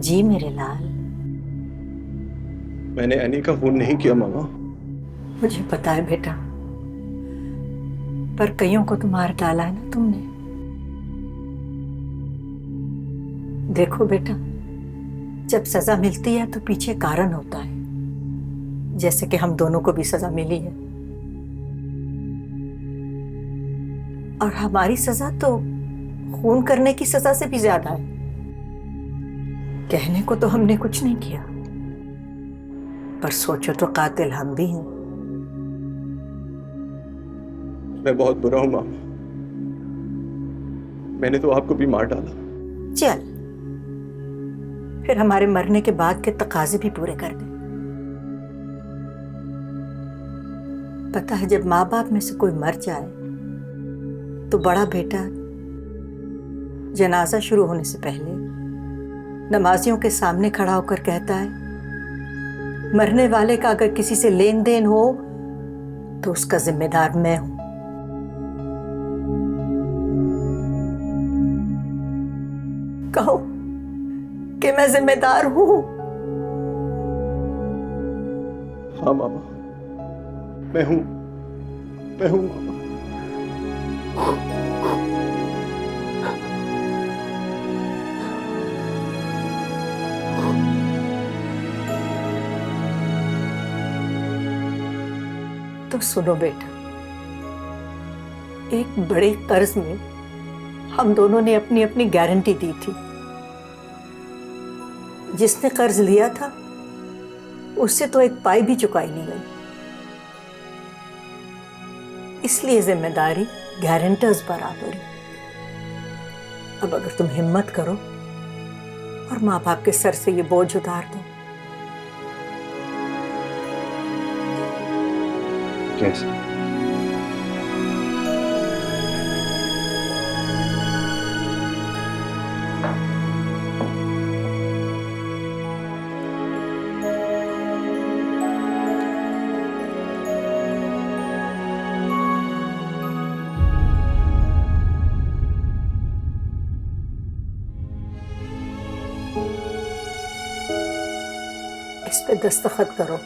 जी मेरे लाल। मैंने एनी का खून नहीं किया मामा। मुझे पता है बेटा, पर कईयों को तो मार डाला है ना तुमने। देखो बेटा, जब सजा मिलती है तो पीछे कारण होता है, जैसे कि हम दोनों को भी सजा मिली है। और हमारी सजा तो खून करने की सजा से भी ज्यादा है। कहने को तो हमने कुछ नहीं किया, पर सोचो तो कातिल हम भी हैं। मैं बहुत बुरा हूं मामा। मैंने तो आपको भी मार डाला। चल, फिर हमारे मरने के बाद के तकाजे भी पूरे कर दे। पता है, जब माँ बाप में से कोई मर जाए तो बड़ा बेटा जनाजा शुरू होने से पहले नमाजियों के सामने खड़ा होकर कहता है, मरने वाले का अगर किसी से लेन देन हो तो उसका जिम्मेदार मैं हूं। कहो कि मैं जिम्मेदार हूं। हाँ मामा, मैं हूं। मैं हूं मामा। तो सुनो बेटा, एक बड़े कर्ज में हम दोनों ने अपनी अपनी गारंटी दी थी। जिसने कर्ज लिया था उससे तो एक पाई भी चुकाई नहीं गई। इसलिए जिम्मेदारी गारंटर्स बराबर है। अब अगर तुम हिम्मत करो और माँ बाप के सर से ये बोझ उतार दो। कैसे? इस पे दस्तखत करो।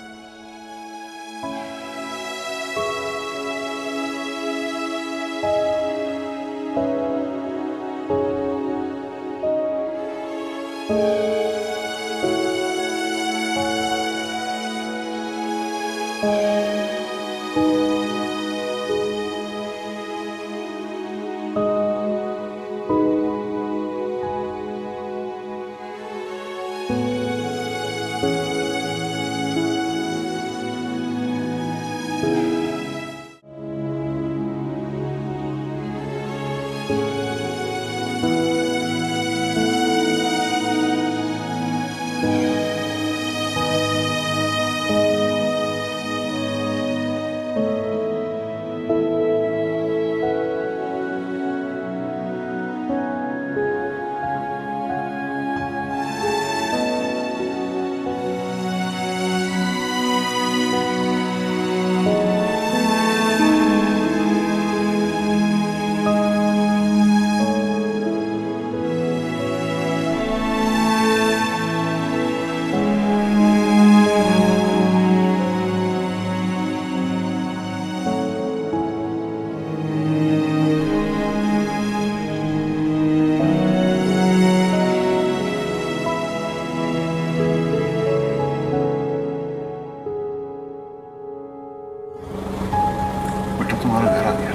बेटा तुम्हारा घर आ गया।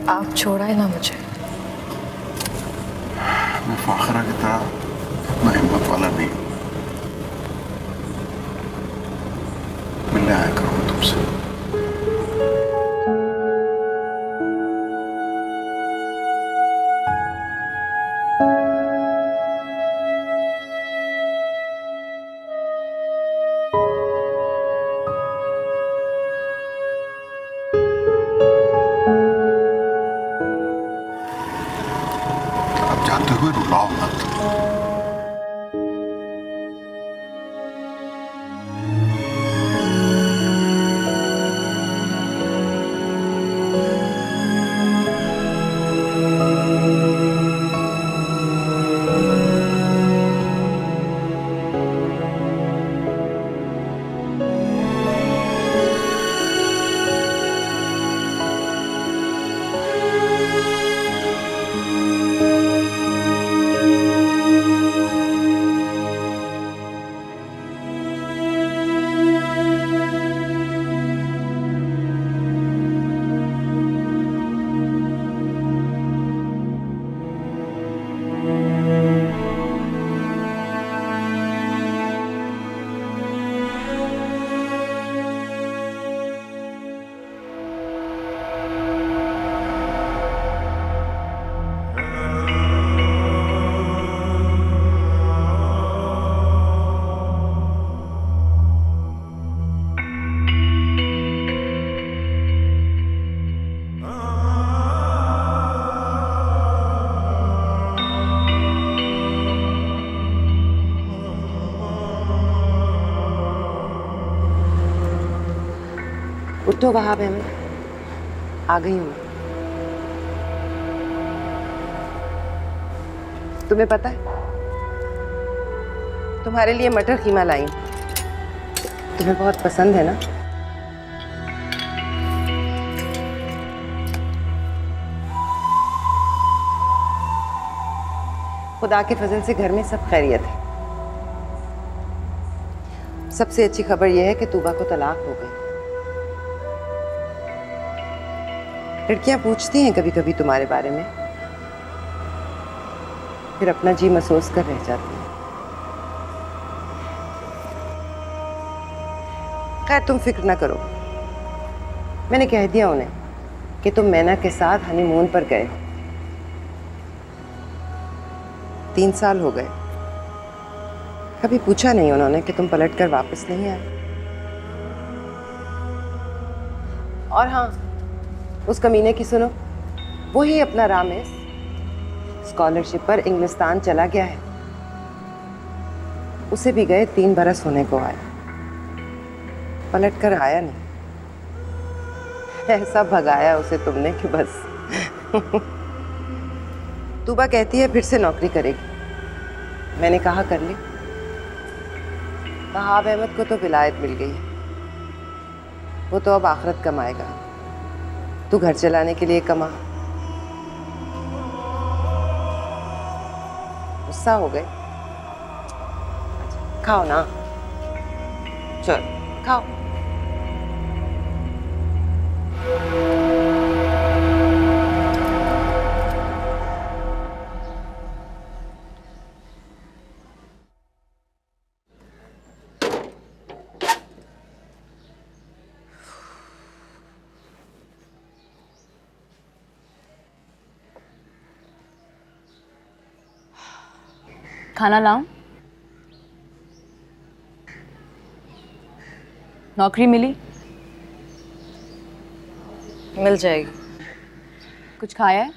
आप छोड़ा है ना मुझे। मैं फाखरा की तरह इतना हिम्मत वाला नहीं हूं। मिलने आया करूंगा तुमसे। रो मत। उठो वहाब अहमद, आ गई हूँ मैं। तुम्हें पता है, तुम्हारे लिए मटर कीमा लाई हूँ। तुम्हें बहुत पसंद है ना? खुदा के फजल से घर में सब खैरियत है। सबसे अच्छी खबर यह है कि तूबा को तलाक हो गई। लड़कियां पूछती हैं कभी कभी तुम्हारे बारे में, फिर अपना जी महसूस कर रह जाती हैं। खैर तुम फिक्र ना करो, मैंने कह दिया उन्हें कि तुम मैना के साथ हनीमून पर गए हो। 3 साल हो गए, कभी पूछा नहीं उन्होंने कि तुम पलट कर वापस नहीं आए। और हाँ, उस कमीने की सुनो, वो ही अपना रामेश स्कॉलरशिप पर इंग्लिस्तान चला गया है। उसे भी गए 3 बरस होने को आए, पलट कर आया नहीं। ऐसा भगाया उसे तुमने कि बस। तूबा कहती है फिर से नौकरी करेगी। मैंने कहा कर ले। वहाब अहमद को तो विलायत मिल गई है, वो तो अब आखिरत कमाएगा। तू घर चलाने के लिए कमा। गुस्सा हो गए? खाओ ना, चल खाओ। खाना लाऊं? नौकरी मिली? मिल जाएगी। कुछ खाया है?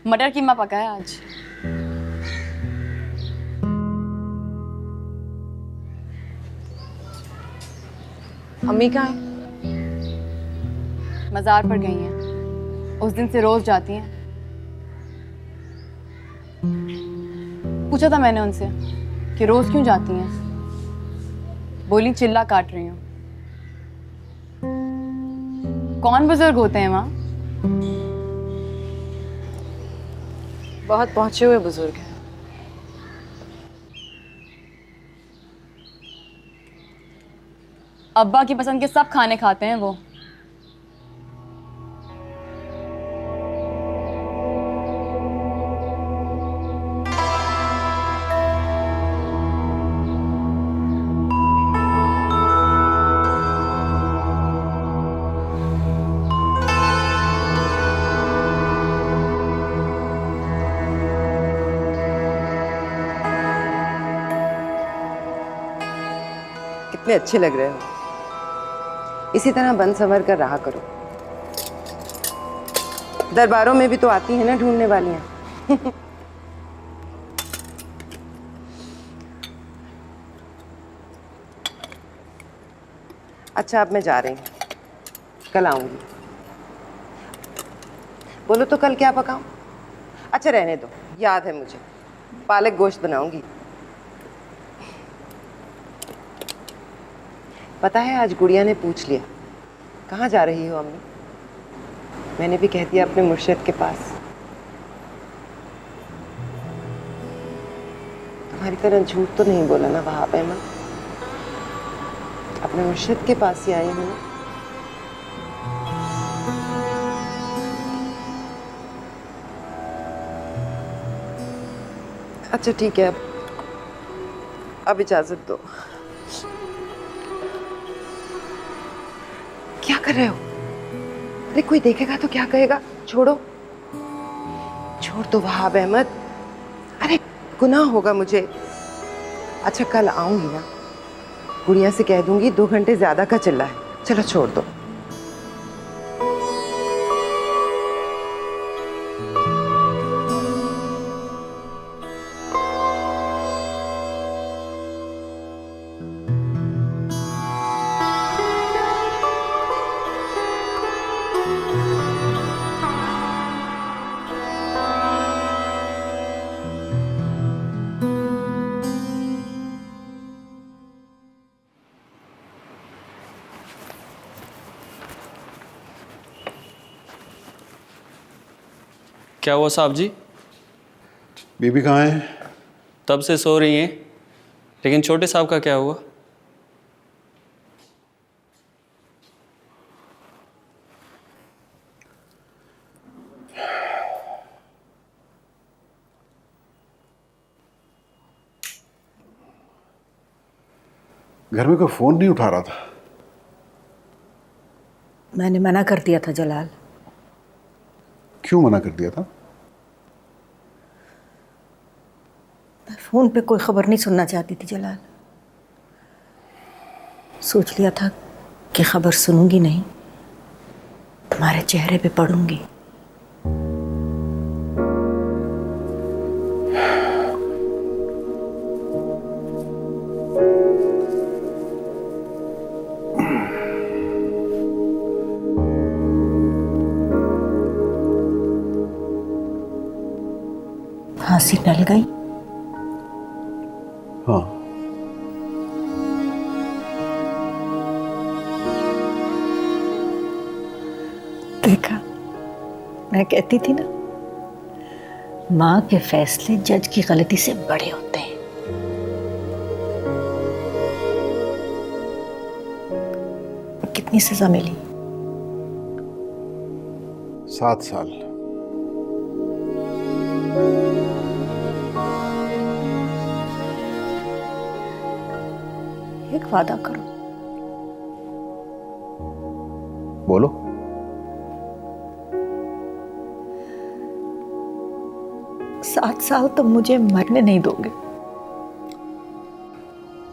मटर कीमा पकाया आज। अम्मी कहाँ है? मज़ार पर गई हैं, उस दिन से रोज जाती हैं। पूछा था मैंने उनसे कि रोज क्यों जाती हैं, बोली चिल्ला काट रही हूँ। कौन बुजुर्ग होते हैं वहाँ? बहुत पहुंचे हुए बुजुर्ग हैं। अब्बा की पसंद के सब खाने खाते हैं वो। कितने अच्छे लग रहे हो। इसी तरह बन संवर कर रहा करो। दरबारों में भी तो आती हैं ना ढूंढने वालियां। अच्छा अब मैं जा रही हूँ, कल आऊँगी। बोलो तो कल क्या पकाऊँ? अच्छा रहने दो, याद है मुझे, पालक गोश्त बनाऊंगी। पता है आज गुड़िया ने पूछ लिया कहाँ जा रही हो अम्मी। मैंने भी कह दिया अपने मुर्शिद के पास। तुम्हारी तरह झूठ तो नहीं बोला ना वहाब अहमद, अपने मुर्शिद के पास ही आई हूँ ना। अच्छा ठीक है, अब इजाजत दो। क्या कर रहे हो? अरे कोई देखेगा तो क्या कहेगा? छोड़ो, छोड़ दो वहाब अहमद, अरे गुनाह होगा मुझे। अच्छा कल आऊंगी ना, गुड़िया से कह दूंगी 2 घंटे ज्यादा का चिल्ला है। चलो छोड़ दो। क्या हुआ साहब जी? बेबी कहाँ है? तब से सो रही हैं, लेकिन छोटे साहब का क्या हुआ? घर में कोई फोन नहीं उठा रहा था। मैंने मना कर दिया था जलाल। क्यों मना कर दिया था? मैं फोन पे कोई खबर नहीं सुनना चाहती थी जलाल। सोच लिया था कि खबर सुनूंगी नहीं, तुम्हारे चेहरे पे पढ़ूंगी। फांसी टल गई? हाँ। देखा, मैं कहती थी ना, माँ के फैसले जज की गलती से बड़े होते हैं। कितनी सजा मिली? 7 साल। एक वादा करो। बोलो। सात साल तो मुझे मरने नहीं दोगे?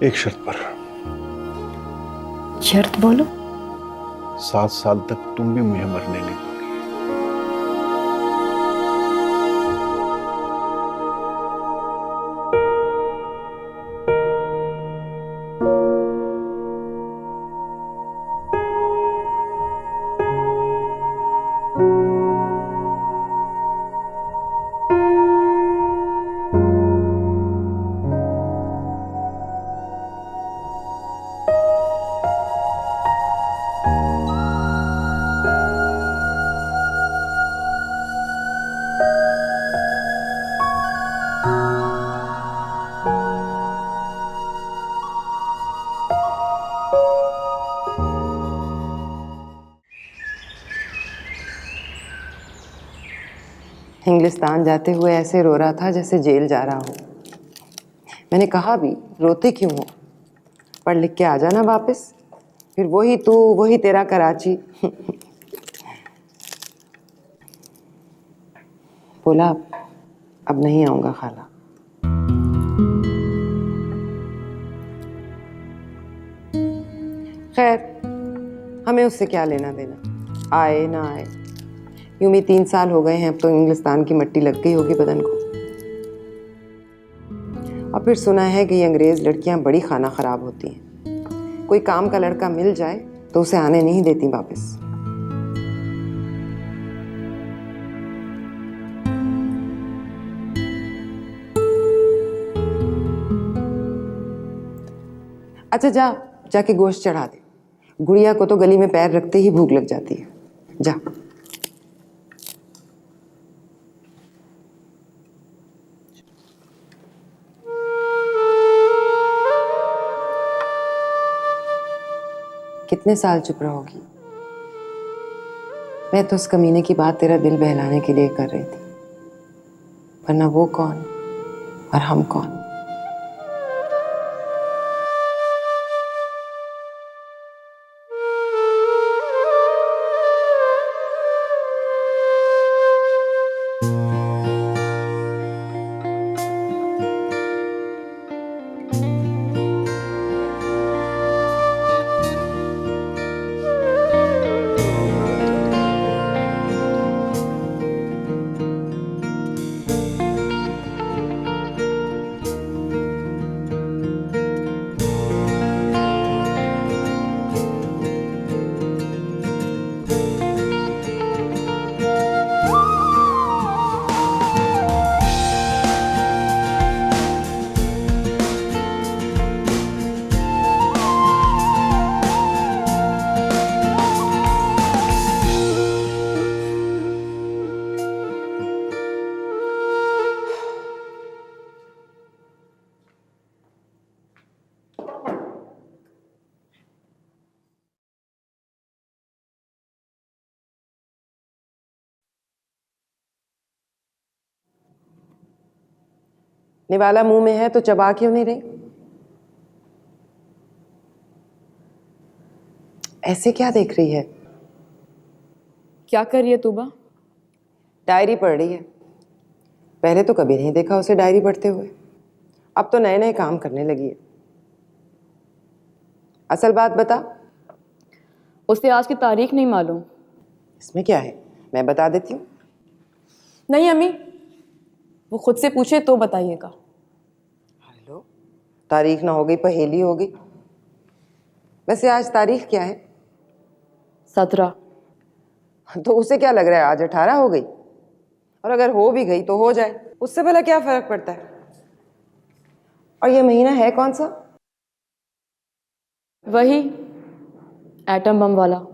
एक शर्त पर। शर्त बोलो। 7 साल तक तुम भी मुझे मरने नहीं दोगी। इंग्लिस्तान जाते हुए ऐसे रो रहा था जैसे जेल जा रहा हो। मैंने कहा भी रोते क्यों हो, पढ़ लिख के आ जाना वापस, फिर वही तू वही तेरा कराची। बोला अब नहीं आऊंगा खाला। खैर हमें उससे क्या लेना देना, आए ना आए। यूं भी 3 साल हो गए हैं, अब तो इंग्लिस्तान की मट्टी लग गई होगी बदन को। और फिर सुना है कि ये अंग्रेज लड़कियां बड़ी खाना खराब होती हैं। कोई काम का लड़का मिल जाए तो उसे आने नहीं देती वापस। अच्छा जा, जाके गोश्त चढ़ा दे। गुड़िया को तो गली में पैर रखते ही भूख लग जाती है। जा। कितने साल चुप रहोगी? मैं तो उस कमीने की बात तेरा दिल बहलाने के लिए कर रही थी, वरना वो कौन और हम कौन। निवाला मुंह में है तो चबा क्यों नहीं रही? ऐसे क्या देख रही है? क्या कर रही है तूबा? डायरी पढ़ रही है। पहले तो कभी नहीं देखा उसे डायरी पढ़ते हुए, अब तो नए नए काम करने लगी है। असल बात बता। उसे आज की तारीख नहीं मालूम। इसमें क्या है, मैं बता देती हूँ। नहीं अम्मी, वो खुद से पूछे तो बताइएगा। हेलो, तारीख ना हो गई पहेली हो गई। वैसे आज तारीख क्या है? 17। तो उसे क्या लग रहा है आज 18 हो गई? और अगर हो भी गई तो हो जाए, उससे भला क्या फर्क पड़ता है। और ये महीना है कौन सा? वही एटम बम वाला।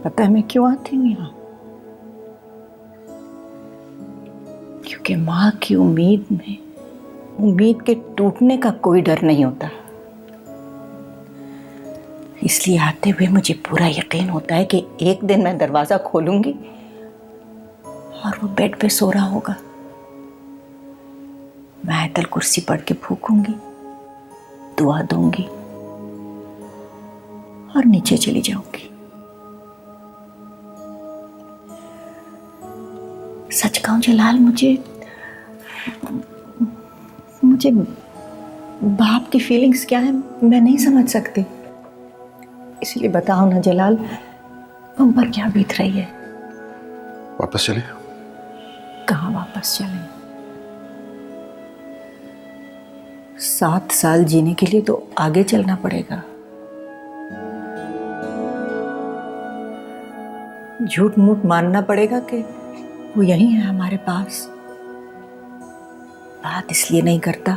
पता है मैं क्यों आती हूँ यहाँ? क्योंकि माँ की उम्मीद में उम्मीद के टूटने का कोई डर नहीं होता। इसलिए आते हुए मुझे पूरा यकीन होता है कि एक दिन मैं दरवाजा खोलूंगी और वो बेड पे सो रहा होगा। मैं आयतल कुर्सी पढ़ के फूकूंगी, दुआ दूंगी और नीचे चली जाऊंगी। सच कहूं जलाल, मुझे बाप की फीलिंग्स क्या है मैं नहीं समझ सकती। इसलिए बताओ ना जलाल, तुम पर क्या बीत रही है? वापस चले? कहाँ वापस चले? 7 साल जीने के लिए तो आगे चलना पड़ेगा। झूठ मूठ मानना पड़ेगा कि वो यही है हमारे पास। बात इसलिए नहीं करता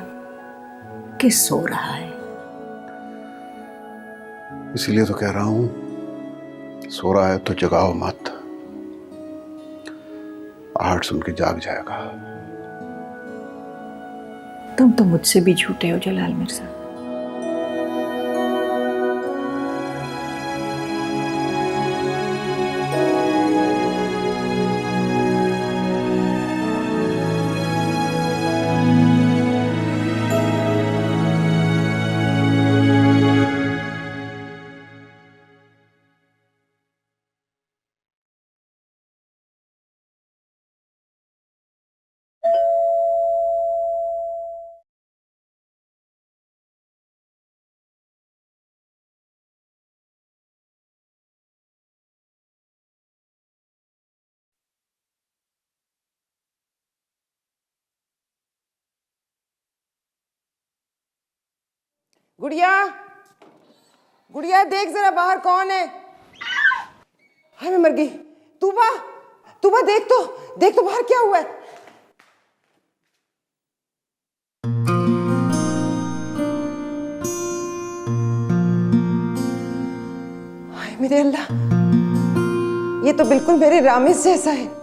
कि सो रहा है। इसीलिए तो कह रहा हूं, सो रहा है तो जगाओ मत, आहट सुन के जाग जाएगा। तुम तो मुझसे भी झूठे हो जलाल मिर्जा। गुड़िया, गुड़िया देख जरा बाहर कौन है। हाय मैं मर गई। तूबा, तूबा देख तो बाहर क्या हुआ है। हाय मेरे अल्लाह, ये तो बिल्कुल मेरे रामेश जैसा है।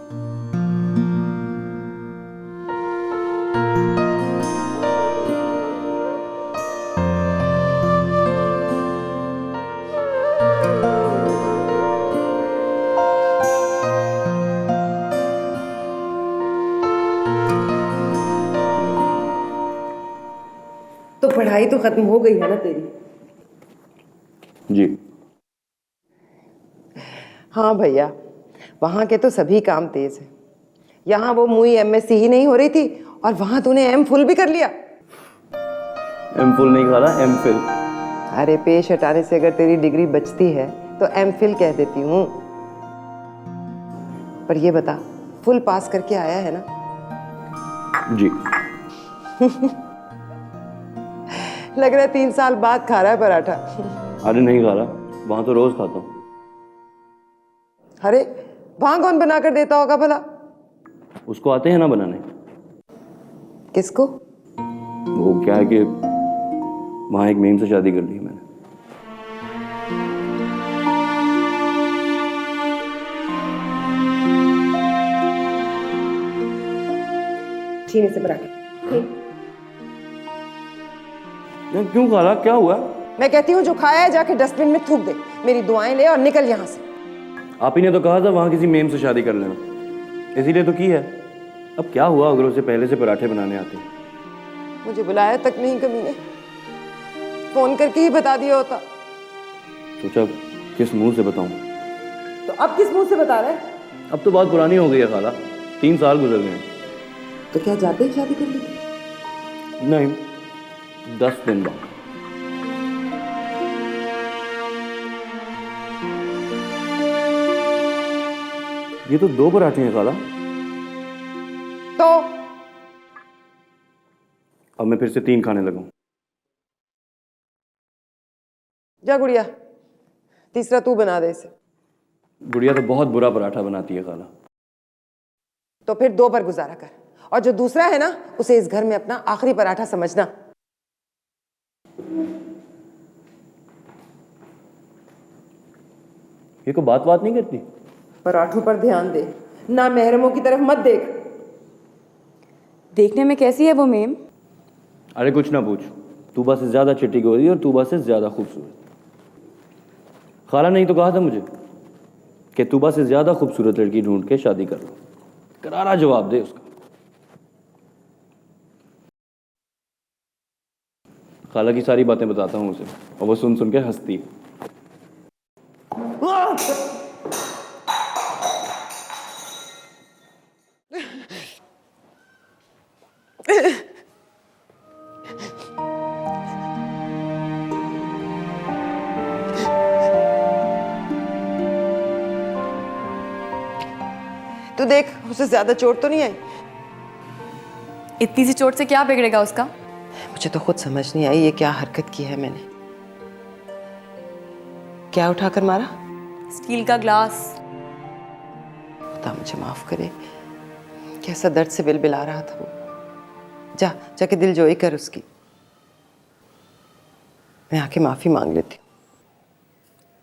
तो पढ़ाई तो खत्म हो गई है ना तेरी? जी। हाँ भैया, वहां के तो सभी काम तेज है। यहाँ वो मुई MSc ही नहीं हो रही थी और वहां तूने M.Phil भी कर लिया। M.Phil नहीं खाला, M.Phil। अरे पेश हटाने से अगर तेरी डिग्री बचती है तो M.Phil कह देती हूँ। पर ये बता, फुल पास करके आया है ना? जी। लग रहा है 3 साल बाद खा रहा है पराठा। अरे नहीं खाला, वहां तो रोज खाता हूँ। अरे वहां कौन बना कर देता होगा भला? उसको आते हैं ना बनाने। किसको? वो क्या है कि वहां एक मेम से शादी कर ली मैंने। छीने से पराठा। क्यों खाला, क्या हुआ? मैं कहती हूँ जो खाया है जाके डस्टबिन में थूक दे। मेरी दुआएं ले और निकल यहाँ से। आप ही ने तो कहा था वहां किसी मेम से शादी कर लेना, इसीलिए तो की है। अब क्या हुआ अगर उसे पहले से पराठे बनाने आते? मुझे बुलाया तक नहीं कमीने, फोन करके ही बता दिया होता। सोचा किस मुंह से बताऊं। तो अब किस मुंह से बता रहा है? अब तो बात पुरानी हो गई है खाला, 3 साल गुजर गए। तो क्या जाते ही शादी कर ली? नहीं, 10 दिन बाद। ये तो 2 पराठे हैं खाला। तो अब मैं फिर से 3 खाने लगा। जा गुड़िया, तीसरा तू बना दे इसे। गुड़िया तो बहुत बुरा पराठा बनाती है खाला। तो फिर 2 पर गुजारा कर, और जो दूसरा है ना उसे इस घर में अपना आखिरी पराठा समझना। ये को बात नहीं करती। पराठों पर ध्यान दे, ना महरमों की तरफ मत देख। देखने में कैसी है वो मेम? अरे कुछ ना पूछ, तूबा से ज्यादा चिट्टी गोरी और तूबा से ज्यादा खूबसूरत। खाला नहीं तो कहा था मुझे कि तूबा से ज्यादा खूबसूरत लड़की ढूंढ के शादी कर लो। करारा जवाब दे उसका। खाला की सारी बातें बताता हूँ उसे और वो सुन सुन के हंसती है। तू देख उसे ज्यादा चोट तो नहीं आई? इतनी सी चोट से क्या बिगड़ेगा उसका? मुझे तो खुद समझ नहीं आई ये क्या हरकत की है मैंने। क्या उठाकर मारा? स्टील का ग्लास। खुदा मुझे माफ करे, कैसा दर्द से बिलबिला रहा था वो। जा जाके दिलजोई कर उसकी। मैं आके माफी मांग लेती हूँ।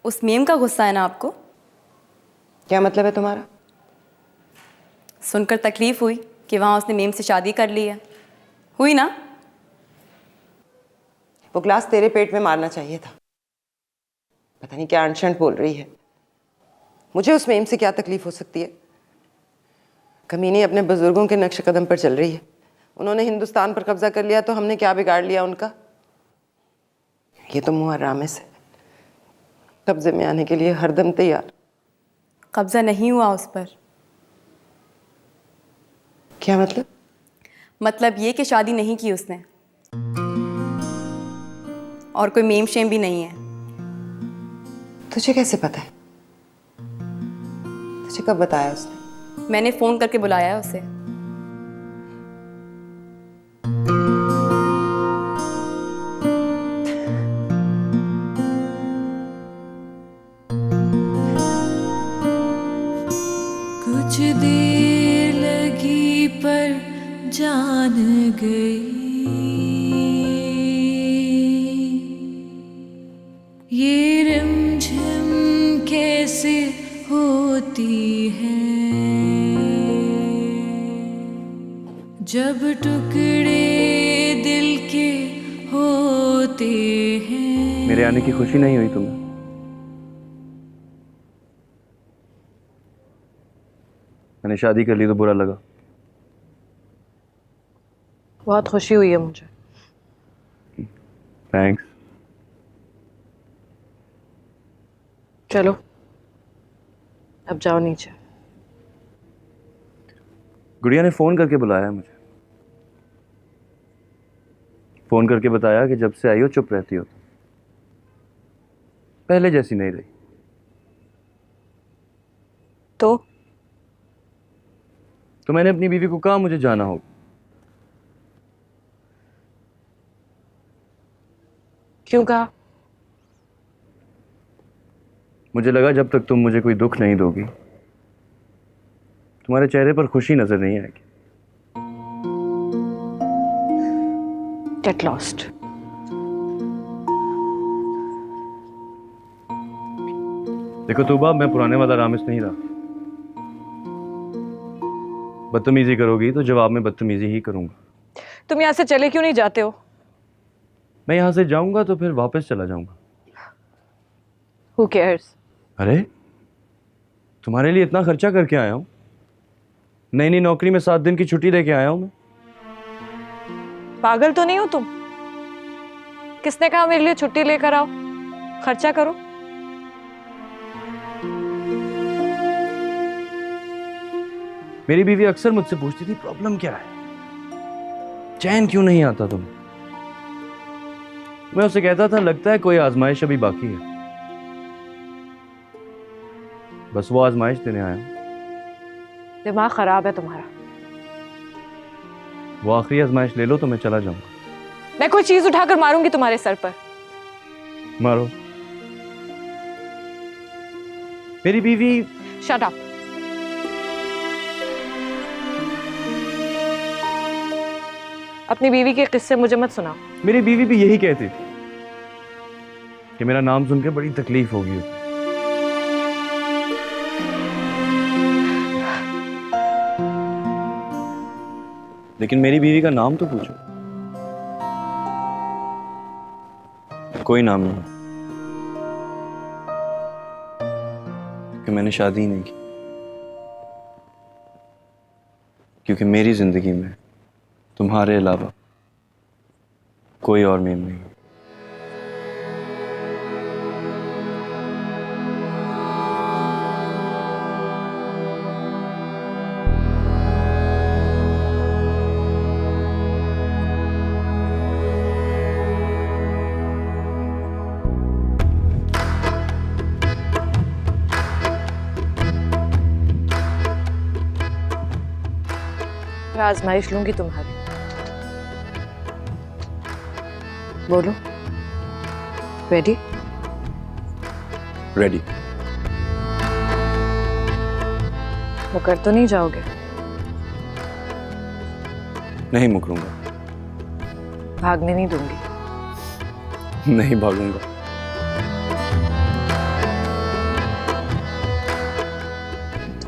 उस मेम का गुस्सा है ना आपको? क्या मतलब है तुम्हारा? सुनकर तकलीफ हुई कि वहां उसने मेम से शादी कर ली है। हुई ना? वो ग्लास तेरे पेट में मारना चाहिए था। पता नहीं क्या अनशंट बोल रही है। मुझे उस मेम से क्या तकलीफ हो सकती है? कमीनी अपने बुजुर्गों के नक्श कदम पर चल रही है। उन्होंने हिंदुस्तान पर कब्जा कर लिया तो हमने क्या बिगाड़ लिया उनका? ये तो मुँह रामेश है, कब्जे में आने के लिए हरदम तैयार। कब्जा नहीं हुआ उस पर। क्या मतलब? मतलब ये कि शादी नहीं की उसने, और कोई मेम शेम भी नहीं है। तुझे कैसे पता है? तुझे कब बताया उसने? मैंने फोन करके बुलाया है उसे। मान गई ये रिमझिम कैसे होती है जब टुकड़े दिल के होते हैं। मेरे आने की खुशी नहीं हुई तुम्हें? मैंने शादी कर ली तो बुरा लगा? बहुत खुशी हुई है मुझे। थैंक्स। चलो अब जाओ नीचे। गुड़िया ने फोन करके बुलाया मुझे, फोन करके बताया कि जब से आई हो चुप रहती हो, पहले जैसी नहीं रही। तो मैंने अपनी बीवी को कहा मुझे जाना होगा। क्यों कहा? मुझे लगा जब तक तुम मुझे कोई दुख नहीं दोगी तुम्हारे चेहरे पर खुशी नजर नहीं आएगी। Get lost. देखो तूबा, मैं पुराने वाला रामिस नहीं रहा। बदतमीजी करोगी तो जवाब में बदतमीजी ही करूंगा। तुम यहाँ से चले क्यों नहीं जाते हो? मैं यहां से जाऊंगा तो फिर वापस चला जाऊंगा। Who cares? अरे तुम्हारे लिए इतना खर्चा करके आया हूं, नई नई नौकरी में 7 दिन की छुट्टी लेके आया हूं मैं। पागल तो नहीं हो तुम? किसने कहा मेरे लिए छुट्टी लेकर आओ, खर्चा करो? मेरी बीवी अक्सर मुझसे पूछती थी प्रॉब्लम क्या है, चैन क्यों नहीं आता तुम्हें? मैं उसे कहता था लगता है कोई आजमाइश अभी बाकी है, बस वो आजमाइश देने आया हूं। दिमाग खराब है तुम्हारा। वो आखिरी आजमाइश ले लो तो मैं चला जाऊंगा। मैं कोई चीज उठाकर मारूंगी तुम्हारे सर पर। मारो। मेरी बीवी। Shut up. अपनी बीवी के किस्से मुझे मत सुनाओ। मेरी बीवी भी यही कहती थी कि मेरा नाम सुनकर बड़ी तकलीफ होगी। लेकिन मेरी बीवी का नाम तो पूछो। कोई नाम नहीं, कि मैंने शादी ही नहीं की, क्योंकि मेरी जिंदगी में तुम्हारे अलावा कोई और मेम नहीं है। मैं आजमाइश लूंगी तुम्हारी। बोलो। रेडी? रेडी। मुकर तो नहीं जाओगे? नहीं मुकरूंगा। भागने नहीं दूंगी। नहीं भागूंगा।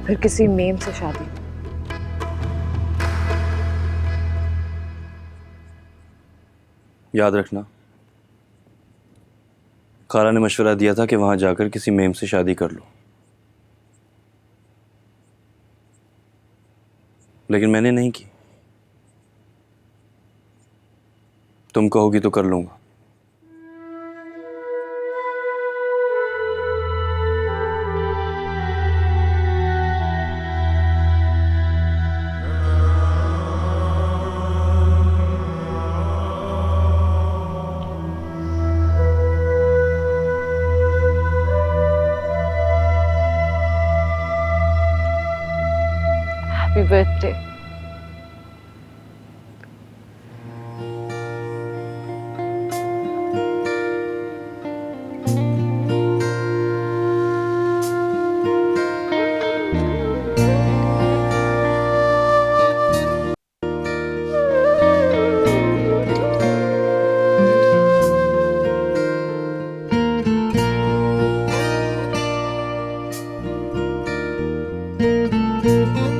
फिर किसी मेम से शादी। याद रखना, खाला ने मशवरा दिया था कि वहां जाकर किसी मेम से शादी कर लो, लेकिन मैंने नहीं की। तुम कहोगी तो कर लूंगा। Happy birthday. है।